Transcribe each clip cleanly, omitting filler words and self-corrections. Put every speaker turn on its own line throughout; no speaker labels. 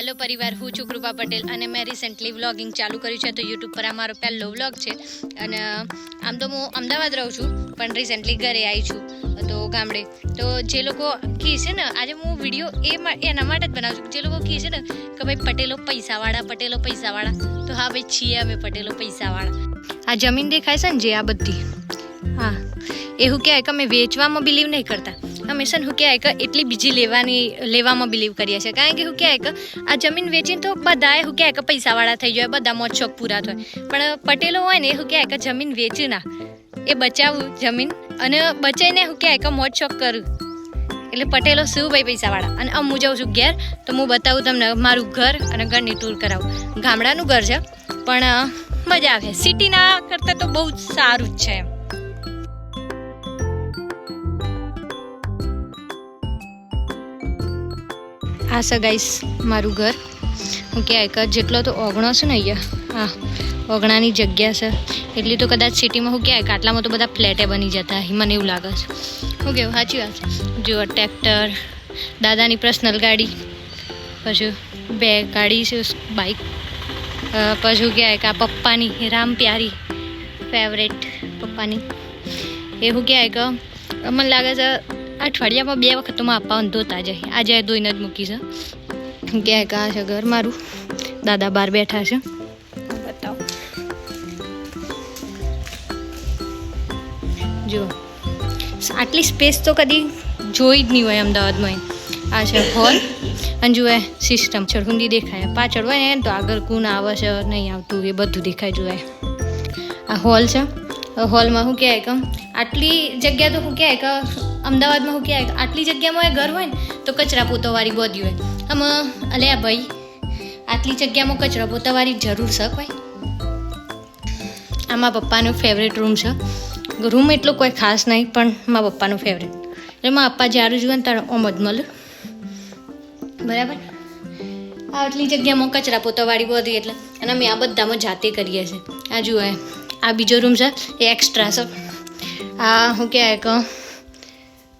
Hello પરિવાર, હું છું કૃપા પટેલ અને મેં રિસેન્ટલી વ્લોગિંગ ચાલુ કર્યું છે. તો યુટ્યુબ પર આ મારો પહેલો વ્લોગ છે. અને આમ તો હું અમદાવાદ રહું છું, પણ રિસેન્ટલી ઘરે આવી છું તો ગામડે. તો જે લોકો કહે છે ને, આજે હું વિડીયો એના માટે જ બનાવું છું. જે લોકો કહે છે ને કે ભાઈ પટેલો પૈસાવાળા, તો હા ભાઈ છીએ અમે પટેલો પૈસાવાળા. આ જમીન દેખાય છે ને જે આ બધી, હા એવું કહેવાય કે અમે વેચવામાં બિલીવ નહીં કરતા. અમે છે ને શું કહેવાય કે એટલી બીજી લેવામાં બિલીવ કરીએ છીએ. કારણ કે શું કહેવાય કે આ જમીન વેચીને તો બધાએ શું કહેવાય કે પૈસાવાળા થઈ જાય, બધા મોજ શોખ પૂરા થાય. પણ પટેલો હોય ને એ શું કહેવાય કે જમીન વેચી ના, એ બચાવવું જમીન અને બચાવીને શું કહેવાય કે મોજ શોખ કરવું. એટલે પટેલો શું ભાઈ પૈસાવાળા. અને હું જાઉં છું ઘેર, તો હું બતાવું તમને મારું ઘર અને ઘરની ટૂર કરાવું. ગામડાનું ઘર છે પણ મજા આવે. સિટીના કરતાં તો બહુ જ સારું જ છે એમ. આ છે ગાઈસ મારું ઘર. હું કહેવાય કે જેટલો તો ઓગણો છે ને અહીંયા, હા ઓગણાની જગ્યા છે એટલી તો કદાચ સિટીમાં શું કહેવાય કે આટલામાં તો બધા ફ્લેટે બની જતા હોય, મને એવું લાગે છે. શું કહેવું, સાચી વાત છે. જુઓ ટ્રેક્ટર, દાદાની પર્સનલ ગાડી, પછી બે ગાડી છે બાઇક, પછી શું કહેવાય કે આ પપ્પાની રામ પ્યારી ફેવરેટ પપ્પાની. એ શું કહેવાય કે મને લાગે છે અઠવાડિયામાં 2 વખત તો મારા પપ્પાને ધોતા જાય. આજે ધોઈને જ મૂકી છે. ક્યાંય કાં છે ઘર મારું, દાદા બહાર બેઠા છે. બતાવો જો, આટલી સ્પેસ તો કદી જોઈ જ નહીં હોય અમદાવાદમાં. આ છે હોલ અને જુએ સિસ્ટમ ચડકુંડી દેખાય. પાછળ હોય ને તો આગળ કોણ આવે છે નહીં આવતું એ બધું દેખાય. જુએ આ હોલ છે. હોલમાં શું કહેવાય કે આટલી જગ્યા તો શું કહેવાય કે અમદાવાદમાં શું કહેવાય આટલી જગ્યામાં ઘર હોય ને તો કચરા પોતાવાળી બોધી હોય. આમાં અલ્યા ભાઈ આટલી જગ્યામાં કચરા પોતાવાળી જરૂર છે કોઈ? આ મારા પપ્પાનો ફેવરેટ રૂમ છે. રૂમ એટલો કોઈ ખાસ નહીં પણ મારા પપ્પાનો ફેવરેટ. એટલે મારા પપ્પા જ્યારે જુએ ને ત્યારે ઓમ જ મળે બરાબર. આટલી જગ્યામાં કચરા પોતાવાળી બોધી એટલે. અને અમે આ બધામાં જાતે કરીએ છીએ. આ જુએ આ બીજો રૂમ છે એ એક્સ્ટ્રા છે. આ શું કહેવાય કે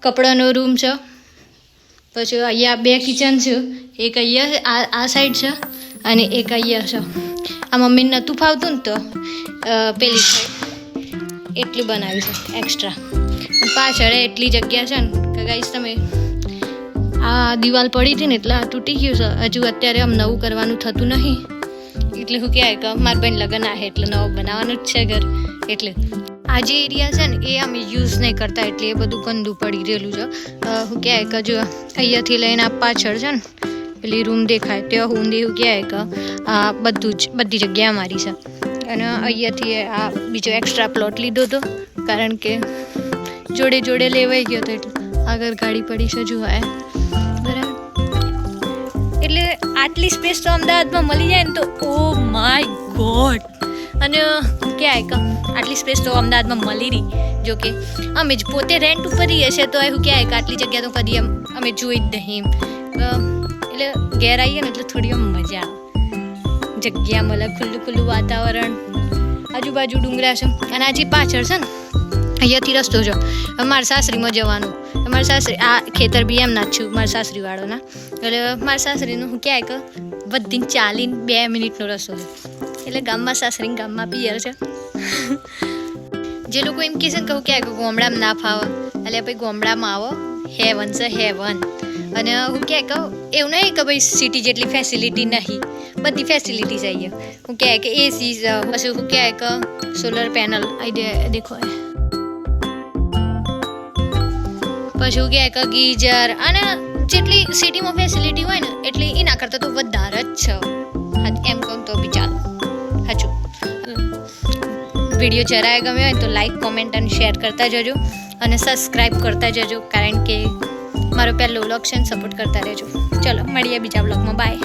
કપડાનો રૂમ છે. પછી અહીંયા 2 કિચન છે. એક અહીંયા આ સાઈડ છે અને એક અહીંયા છે. આ મમ્મીને નહોતું ફાવતું ને તો પેલી સાઈડ એટલી બનાવી છે એક્સ્ટ્રા. પાછળ એટલી જગ્યા છે ને કે ગાઈસ તમે આ દિવાલ પડી હતી ને એટલે આ તૂટી ગયું છે. હજુ અત્યારે આમ નવું કરવાનું થતું નહીં. એટલે શું કહેવાય કે મારા બેન લગ્ન આવે એટલે નવું બનાવવાનું જ છે ઘર. એટલે આ જે એરિયા છે ને એ અમે યુઝ નહીં કરતા એટલે એ બધું ગંદુ પડી રહેલું છે. શું કહેવાય કે જો અહીંયાથી લઈને આ પાછળ છે ને પેલી રૂમ દેખાય ત્યાં સુધી શું કહેવાય કે આ બધી જગ્યા અમારી છે. અને અહીંયાથી આ બીજો એક્સ્ટ્રા પ્લોટ લીધો હતો કારણ કે જોડે લેવાઈ ગયો હતો એટલે આગળ ગાડી પડી છે જોવાય બરાબર. એટલે આટલી સ્પેસ તો અમદાવાદમાં મળી જાય ને તો ઓ માય ગોડ. અને કહેવાય કે આટલી સ્પેસ તો અમદાવાદમાં મળી રહી. જો કે અમે જ પોતે રેન્ટ ઉપર રહીએ છીએ તો એવું કહેવાય કે આટલી જગ્યા તો કદી અમે જોઈ જ નહીં. એટલે ઘેર આવીએ ને એટલે થોડી આમ મજા આવે. જગ્યા મળે, ખુલ્લું વાતાવરણ, આજુબાજુ ડુંગરા છે. અને આ જે પાછળ છે ને અહીંયાથી રસ્તો છે મારા સાસરીમાં જવાનું. મારા સાસરી આ ખેતર બી એમ ના જ છું મારા સાસરીવાળોના. એટલે મારા સાસરીનું શું કહેવાય કે બધીને ચાલીને 2 મિનિટનો રસ્તો છે. એટલે ગામમાં સાસરી ગામમાં પિયર છે. જે લોકો એમ કહે છે ને કહું ક્યાં કે ગામડામાં ના ફાવે એટલે ભાઈ ગામડામાં આવો, હેવન છે હેવન. અને હું ક્યાં કહું એવું નહીં કે ભાઈ સિટી જેટલી ફેસિલિટી નહીં, બધી ફેસિલિટી છે અહીંયા. હું કહેવાય કે એસી છે, પછી હું કહેવાય કે સોલર પેનલ દેખો, પછી હું કહેવાય કે ગીઝર અને જેટલી સિટીમાં ફેસિલિટી હોય ને એટલી એના કરતાં તો વધારે જ છે. એમ કહું તો બી ચાલો. હાચું. વિડીયો જરાય ગમ્યો હોય તો લાઈક, કોમેન્ટ અને શેર કરતા જજો અને સબસ્ક્રાઈબ કરતા જજો કારણ કે મારો પહેલો વ્લોગ છે ને સપોર્ટ કરતા રહેજો. ચલો મળીએ બીજા વ્લોગમાં. બાય.